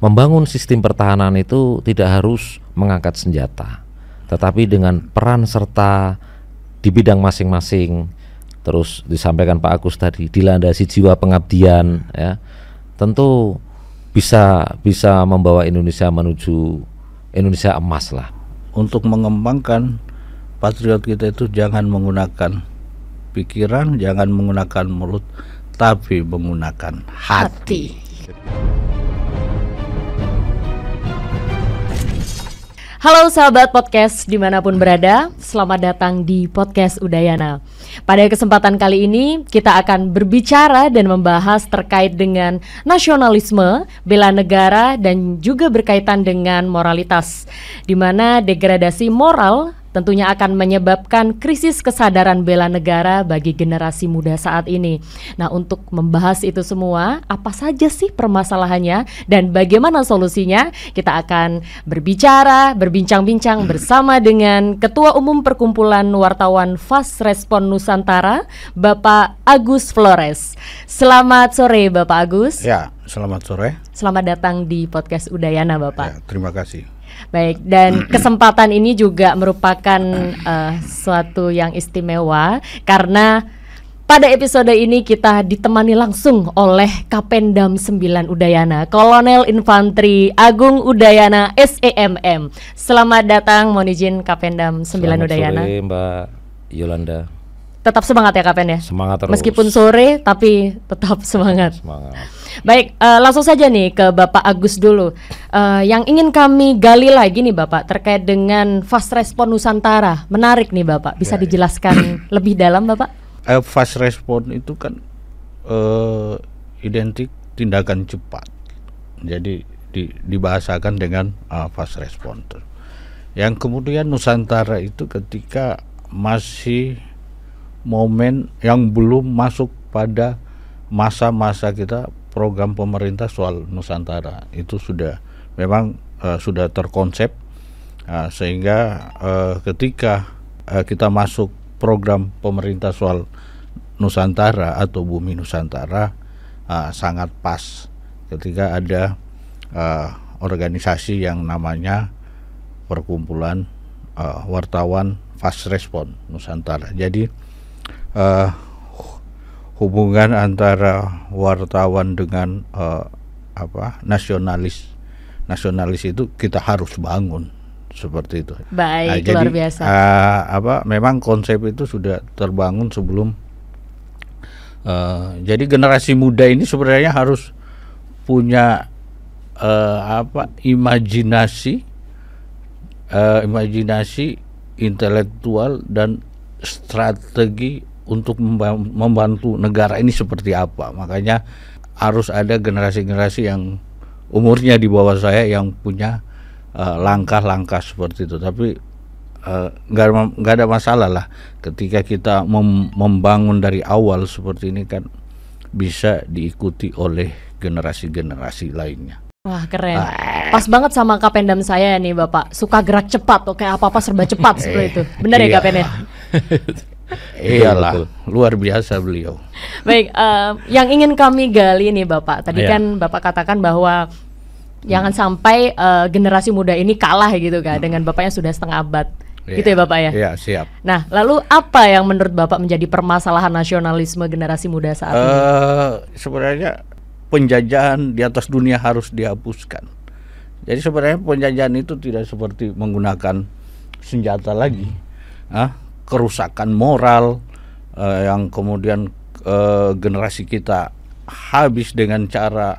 membangun sistem pertahanan itu tidak harus mengangkat senjata, tetapi dengan peran serta di bidang masing-masing. Terus disampaikan Pak Agus tadi, dilandasi jiwa pengabdian, ya, tentu bisa membawa Indonesia menuju Indonesia emas lah. Untuk mengembangkan patriot kita itu jangan menggunakan pikiran, jangan menggunakan mulut, tapi menggunakan hati. Halo sahabat podcast dimanapun berada, selamat datang di podcast Udayana. Pada kesempatan kali ini kita akan berbicara dan membahas terkait dengan nasionalisme, bela negara, dan juga berkaitan dengan moralitas, di mana degradasi moral tentunya akan menyebabkan krisis kesadaran bela negara bagi generasi muda saat ini. Nah, untuk membahas itu semua, apa saja sih permasalahannya dan bagaimana solusinya, kita akan berbincang-bincang bersama dengan Ketua Umum Perkumpulan Wartawan Fast Respon Nusantara, Bapak Agus Flores. Selamat sore Bapak Agus. Ya, selamat sore. Selamat datang di podcast Udayana Bapak. Ya, terima kasih. Baik, dan kesempatan ini juga merupakan suatu yang istimewa karena pada episode ini kita ditemani langsung oleh Kapendam 9 Udayana, Kolonel Infantri Agung Udayana SEMM. Selamat datang, mohon izin Kapendam 9 Selamat Udayana. Sore Mbak Yolanda. Tetap semangat ya Kapen ya? Semangat terus. Meskipun sore tapi tetap semangat. Semangat. Baik, langsung saja nih ke Bapak Agus dulu. Yang ingin kami gali lagi nih Bapak terkait dengan Fast Respon Nusantara. Menarik nih Bapak, bisa dijelaskan lebih dalam Bapak? Fast Respon itu kan identik tindakan cepat. Jadi dibahasakan dengan Fast Respon. Yang kemudian Nusantara itu ketika masih momen yang belum masuk pada masa-masa kita program pemerintah soal Nusantara itu sudah memang sudah terkonsep sehingga ketika kita masuk program pemerintah soal Nusantara atau Bumi Nusantara sangat pas ketika ada organisasi yang namanya Perkumpulan Wartawan Fast Respon Nusantara. Jadi hubungan antara wartawan dengan nasionalis itu kita harus bangun seperti itu. Baik, jadi, luar biasa. Memang konsep itu sudah terbangun sebelum. Jadi generasi muda ini sebenarnya harus punya imajinasi intelektual dan strategi untuk membantu negara ini seperti apa. Makanya harus ada generasi-generasi yang umurnya di bawah saya yang punya langkah-langkah seperti itu. Tapi nggak ada masalah lah ketika kita membangun dari awal seperti ini kan bisa diikuti oleh generasi-generasi lainnya. Wah, keren. Pas banget sama Kapendam saya nih Bapak. Suka gerak cepat, oke, apa-apa serba cepat seperti itu. Benar ya Kapen ya? Iyalah, luar biasa beliau. Baik, yang ingin kami gali nih Bapak. Tadi kan Bapak katakan bahwa jangan sampai generasi muda ini kalah gitu kan dengan Bapaknya sudah setengah abad. Gitu ya Bapak ya? Iya, siap. Nah, lalu apa yang menurut Bapak menjadi permasalahan nasionalisme generasi muda saat ini? Sebenarnya penjajahan di atas dunia harus dihapuskan. Jadi sebenarnya penjajahan itu tidak seperti menggunakan senjata lagi. Kerusakan moral yang kemudian generasi kita habis dengan cara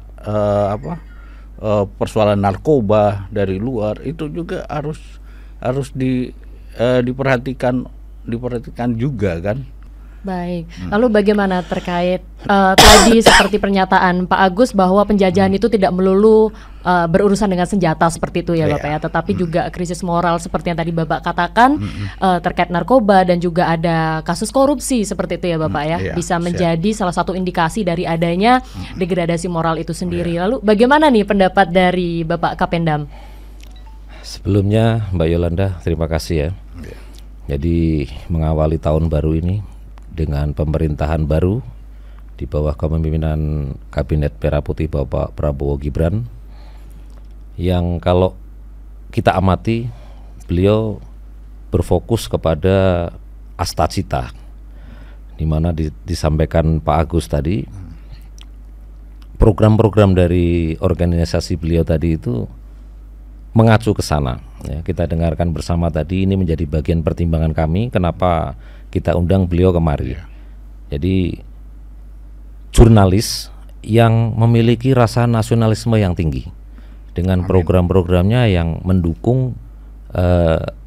persoalan narkoba dari luar itu juga harus diperhatikan juga kan. Baik, lalu bagaimana terkait tadi seperti pernyataan Pak Agus bahwa penjajahan itu tidak melulu berurusan dengan senjata seperti itu ya Bapak ya, tetapi juga krisis moral seperti yang tadi Bapak katakan terkait narkoba dan juga ada kasus korupsi seperti itu ya Bapak ya, bisa menjadi salah satu indikasi dari adanya degradasi moral itu sendiri. Lalu bagaimana nih pendapat dari Bapak Kapendam? Sebelumnya Mbak Yolanda, terima kasih ya. Jadi mengawali tahun baru ini dengan pemerintahan baru di bawah kepemimpinan Kabinet Merah Putih Bapak Prabowo Gibran, yang kalau kita amati beliau berfokus kepada astacita, di mana disampaikan Pak Agus tadi, program-program dari organisasi beliau tadi itu mengacu ke sana. Ya, kita dengarkan bersama tadi, ini menjadi bagian pertimbangan kami kenapa kita undang beliau kemari. Jadi jurnalis yang memiliki rasa nasionalisme yang tinggi dengan program-programnya yang mendukung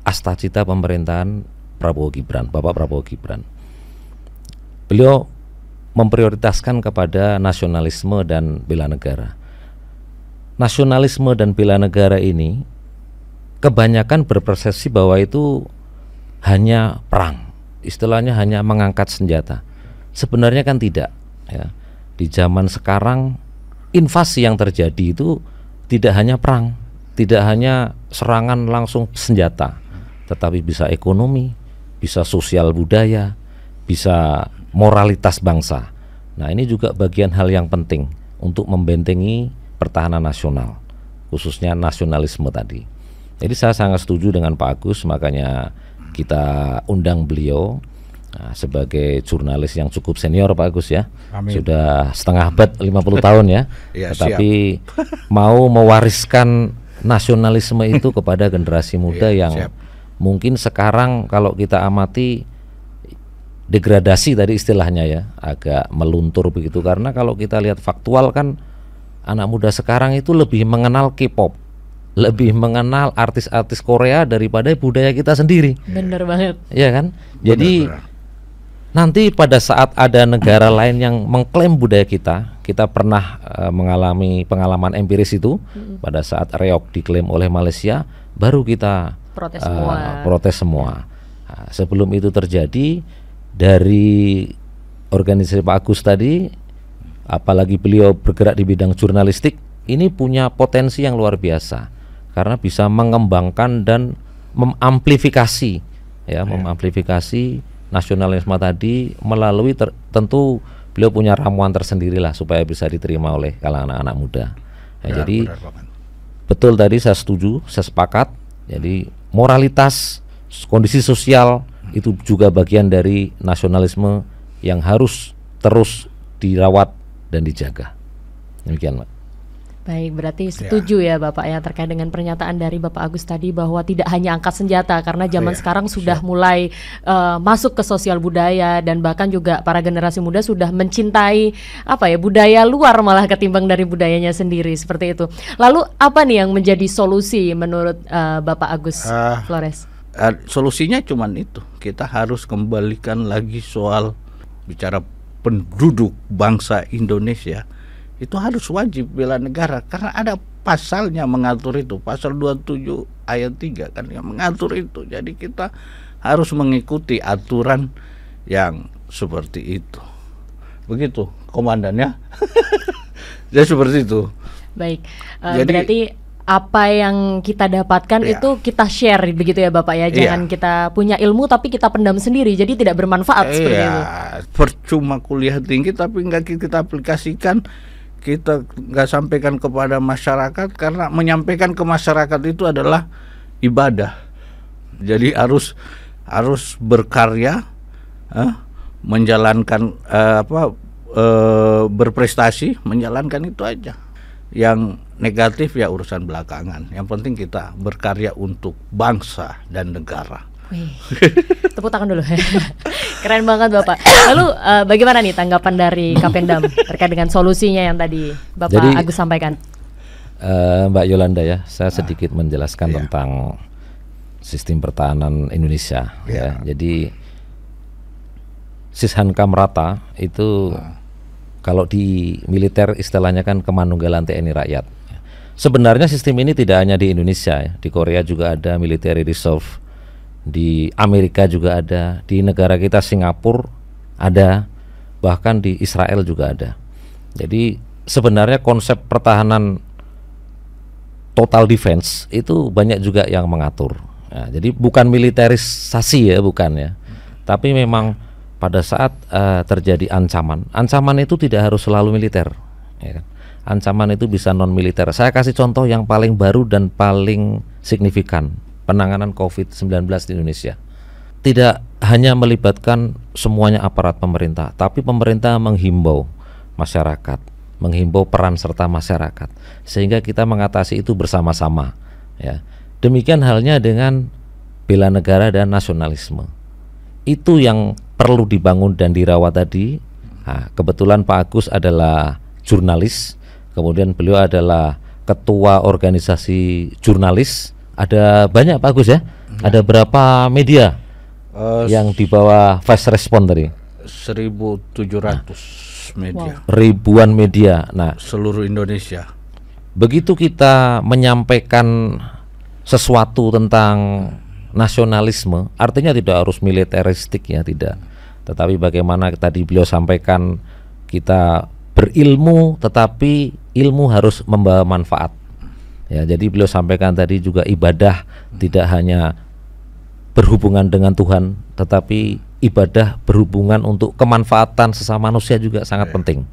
astacita pemerintahan Prabowo Gibran, Bapak Prabowo Gibran. Beliau memprioritaskan kepada nasionalisme dan bela negara. Nasionalisme dan bela negara ini kebanyakan berpersepsi bahwa itu hanya perang, istilahnya hanya mengangkat senjata. Sebenarnya kan tidak, ya. Di zaman sekarang invasi yang terjadi itu tidak hanya perang, tidak hanya serangan langsung senjata, tetapi bisa ekonomi, bisa sosial budaya, bisa moralitas bangsa. Nah, ini juga bagian hal yang penting untuk membentengi pertahanan nasional, khususnya nasionalisme tadi. Jadi saya sangat setuju dengan Pak Agus, makanya kita undang beliau sebagai jurnalis yang cukup senior, Pak Agus ya. Amin. Sudah setengah abad, 50 tahun ya. Ya, tetapi mau mewariskan nasionalisme itu kepada generasi muda yang mungkin sekarang kalau kita amati degradasi tadi istilahnya ya, agak meluntur begitu, karena kalau kita lihat faktual kan anak muda sekarang itu lebih mengenal K-pop, lebih mengenal artis-artis Korea daripada budaya kita sendiri. Bener banget. Iya kan? Jadi nanti pada saat ada negara lain yang mengklaim budaya kita pernah mengalami pengalaman empiris itu pada saat reog diklaim oleh Malaysia, baru kita protes semua. Nah, sebelum itu terjadi, dari organisasi Pak Agus tadi, apalagi beliau bergerak di bidang jurnalistik, ini punya potensi yang luar biasa karena bisa mengembangkan dan mengamplifikasi mengamplifikasi nasionalisme tadi melalui tentu beliau punya ramuan tersendiri lah supaya bisa diterima oleh kalangan anak-anak muda. Ya, jadi betul tadi saya setuju, saya sepakat. Jadi moralitas, kondisi sosial itu juga bagian dari nasionalisme yang harus terus dirawat dan dijaga. Demikian, Pak. Baik, berarti setuju ya Bapak ya terkait dengan pernyataan dari Bapak Agus tadi bahwa tidak hanya angkat senjata, karena zaman sekarang sudah mulai masuk ke sosial budaya, dan bahkan juga para generasi muda sudah mencintai budaya luar malah ketimbang dari budayanya sendiri, seperti itu. Lalu apa nih yang menjadi solusi menurut Bapak Agus Flores? Solusinya cuman itu, kita harus kembalikan lagi soal bicara penduduk bangsa Indonesia. Itu harus wajib bela negara karena ada pasalnya mengatur itu, pasal 27 ayat 3 kan yang mengatur itu. Jadi kita harus mengikuti aturan yang seperti itu. Begitu komandannya. Jadi seperti itu. Baik. Berarti apa yang kita dapatkan itu kita share begitu ya Bapak ya. Jangan kita punya ilmu tapi kita pendam sendiri, jadi tidak bermanfaat seperti itu. Percuma kuliah tinggi tapi nggak kita aplikasikan, kita nggak sampaikan kepada masyarakat, karena menyampaikan ke masyarakat itu adalah ibadah. Jadi harus berkarya, menjalankan berprestasi, menjalankan itu aja. Yang negatif ya urusan belakangan. Yang penting kita berkarya untuk bangsa dan negara. Wih, tepuk tangan dulu. Keren banget Bapak. Lalu bagaimana nih tanggapan dari Kapendam terkait dengan solusinya yang tadi Bapak Agus sampaikan? Mbak Yolanda ya, saya sedikit menjelaskan tentang sistem pertahanan Indonesia. Ya. Jadi Sishankam Rata itu kalau di militer istilahnya kan kemanunggalan TNI rakyat. Sebenarnya sistem ini tidak hanya di Indonesia ya. Di Korea juga ada military reserve, di Amerika juga ada, di negara kita Singapura ada, bahkan di Israel juga ada. Jadi sebenarnya konsep pertahanan total defense itu banyak juga yang mengatur. Nah, jadi bukan militerisasi ya, bukan ya. Tapi memang pada saat terjadi ancaman itu tidak harus selalu militer. Ya kan? ancaman itu bisa non militer. Saya kasih contoh yang paling baru dan paling signifikan, penanganan COVID-19 di Indonesia. Tidak hanya melibatkan semuanya aparat pemerintah, tapi pemerintah menghimbau masyarakat, menghimbau peran serta masyarakat, sehingga kita mengatasi itu bersama-sama. Ya. Demikian halnya dengan bela negara dan nasionalisme. Itu yang perlu dibangun dan dirawat tadi. Nah, kebetulan Pak Agus adalah jurnalis, kemudian beliau adalah ketua organisasi jurnalis. Ada banyak Pak Agus ya? Ada berapa media yang di bawah Fast Respon tadi? 1.700 media. Ribuan media. Nah, seluruh Indonesia. begitu kita menyampaikan sesuatu tentang nasionalisme, artinya tidak harus militeristik ya, tidak. Tetapi bagaimana tadi beliau sampaikan, kita berilmu, tetapi ilmu harus membawa manfaat. Ya, jadi beliau sampaikan tadi juga ibadah tidak hanya berhubungan dengan Tuhan, tetapi ibadah berhubungan untuk kemanfaatan sesama manusia juga sangat penting.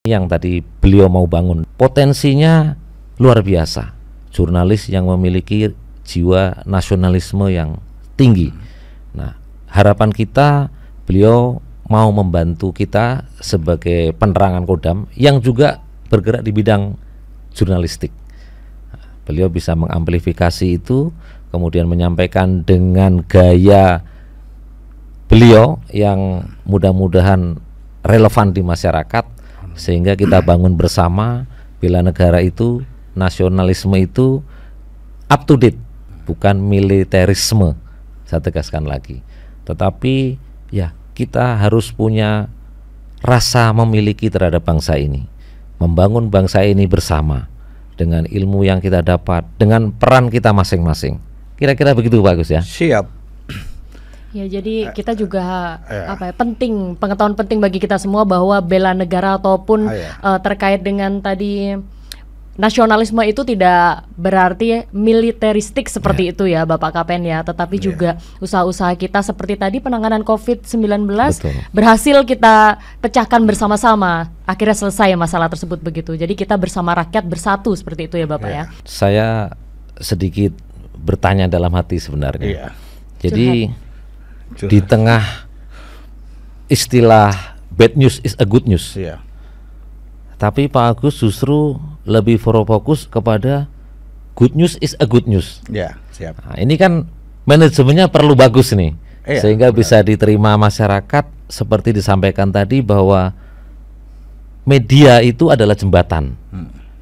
Yang tadi beliau mau bangun, potensinya luar biasa. Jurnalis yang memiliki jiwa nasionalisme yang tinggi. Nah, harapan kita beliau mau membantu kita sebagai penerangan Kodam yang juga bergerak di bidang jurnalistik. Beliau bisa mengamplifikasi itu, kemudian menyampaikan dengan gaya beliau yang mudah-mudahan relevan di masyarakat, sehingga kita bangun bersama bela negara itu, nasionalisme itu up to date, bukan militerisme. Saya tegaskan lagi. Tetapi ya, kita harus punya rasa memiliki terhadap bangsa ini, membangun bangsa ini bersama dengan ilmu yang kita dapat, dengan peran kita masing-masing. Kira-kira begitu Pak Agus ya. Siap. Ya, jadi kita juga penting, pengetahuan penting bagi kita semua bahwa bela negara ataupun terkait dengan tadi nasionalisme itu tidak berarti militeristik seperti itu ya Bapak Kapen ya, tetapi juga usaha-usaha kita seperti tadi penanganan COVID-19 berhasil kita pecahkan bersama-sama, akhirnya selesai masalah tersebut begitu. Jadi kita bersama rakyat bersatu seperti itu ya Bapak ya. Saya sedikit bertanya dalam hati sebenarnya. Jadi di tengah istilah bad news is a good news, tapi Pak Agus justru lebih fokus kepada good news is a good news. Ya, siap. Nah, ini kan manajemennya perlu bagus nih, sehingga bisa diterima masyarakat seperti disampaikan tadi bahwa media itu adalah jembatan.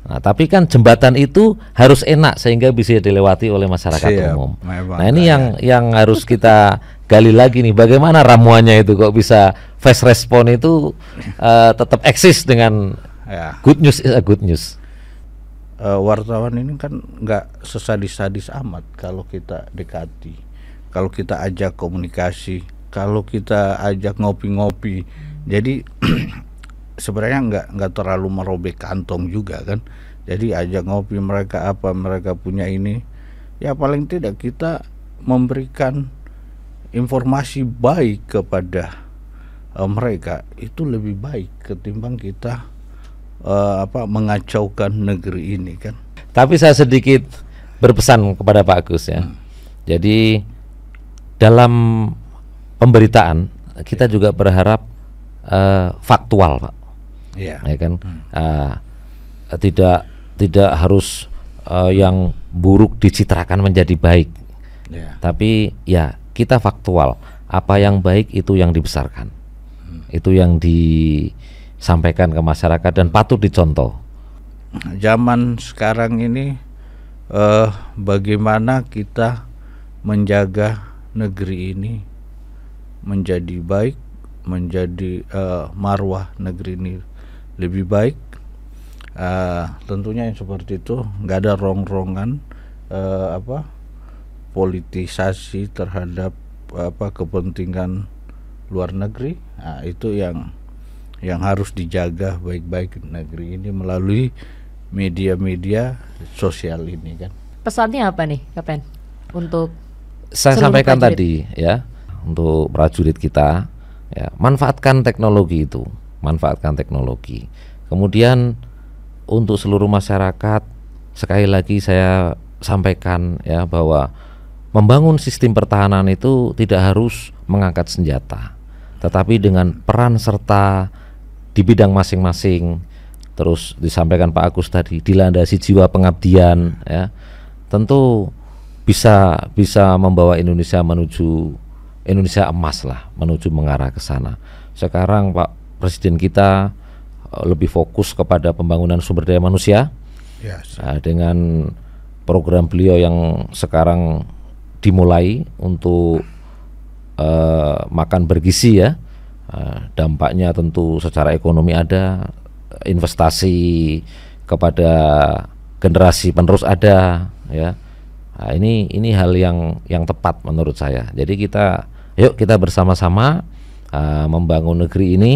Nah, tapi kan jembatan itu harus enak sehingga bisa dilewati oleh masyarakat umum. Nah, ini yang harus kita gali lagi nih, bagaimana ramuannya itu kok bisa fast respon itu tetap eksis dengan good news is a good news. Wartawan ini kan nggak sesadis-sadis amat kalau kita dekati, kalau kita ajak komunikasi, kalau kita ajak ngopi-ngopi. Jadi sebenarnya nggak terlalu merobek kantong juga kan. Jadi ajak ngopi mereka, apa mereka punya ini, ya paling tidak kita memberikan informasi baik kepada mereka, itu lebih baik ketimbang kita mengacaukan negeri ini kan. Tapi saya sedikit berpesan kepada Pak Agus ya. Jadi dalam pemberitaan kita juga berharap faktual Pak. Ya kan. Tidak harus yang buruk dicitrakan menjadi baik. Tapi ya kita faktual. Apa yang baik itu yang dibesarkan. Itu yang disampaikan ke masyarakat dan patut dicontoh. Zaman sekarang ini bagaimana kita menjaga negeri ini menjadi baik, menjadi marwah negeri ini lebih baik. Tentunya yang seperti itu nggak ada rongrongan politisasi terhadap kepentingan luar negeri. Nah, itu yang harus dijaga baik-baik negeri ini melalui media-media sosial ini kan. Pesannya apa nih Kapen untuk saya sampaikan prajurit tadi ya, untuk prajurit kita ya, manfaatkan teknologi itu, manfaatkan teknologi. Kemudian untuk seluruh masyarakat, sekali lagi saya sampaikan ya bahwa membangun sistem pertahanan itu tidak harus mengangkat senjata, tetapi dengan peran serta di bidang masing-masing. Terus disampaikan Pak Agus tadi, dilandasi jiwa pengabdian ya, tentu bisa membawa Indonesia menuju Indonesia emas lah, menuju mengarah ke sana. Sekarang Pak Presiden kita lebih fokus kepada pembangunan sumber daya manusia. Dengan program beliau yang sekarang dimulai untuk makan bergizi ya, dampaknya tentu secara ekonomi ada, investasi kepada generasi penerus ada ya. Nah, ini hal yang tepat menurut saya. Jadi yuk kita bersama-sama membangun negeri ini.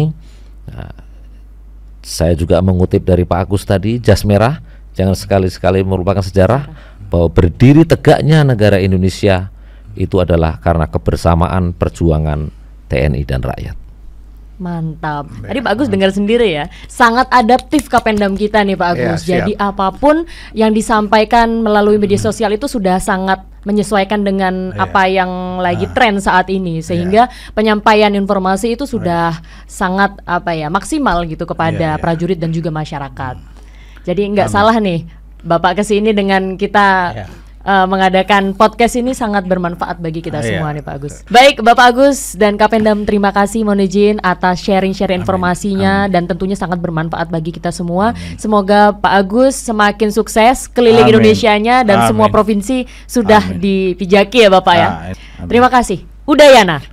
Saya juga mengutip dari Pak Agus tadi, jas merah jangan sekali-sekali merupakan sejarah bahwa berdiri tegaknya negara Indonesia itu adalah karena kebersamaan perjuangan TNI dan rakyat. Mantap. Tadi Pak Agus dengar sendiri ya, sangat adaptif Kapendam kita nih Pak Agus. Jadi apapun yang disampaikan melalui media sosial itu sudah sangat menyesuaikan dengan apa yang lagi tren saat ini, sehingga penyampaian informasi itu sudah sangat maksimal gitu kepada prajurit dan juga masyarakat. Jadi nggak salah nih Bapak kesini dengan kita mengadakan podcast ini, sangat bermanfaat bagi kita semua nih Pak Agus. Baik Bapak Agus dan Kapendam, terima kasih mohon izin atas sharing informasinya dan tentunya sangat bermanfaat bagi kita semua. Semoga Pak Agus semakin sukses keliling Indonesianya dan semua provinsi sudah dipijaki ya Bapak ya. Terima kasih. Udayana.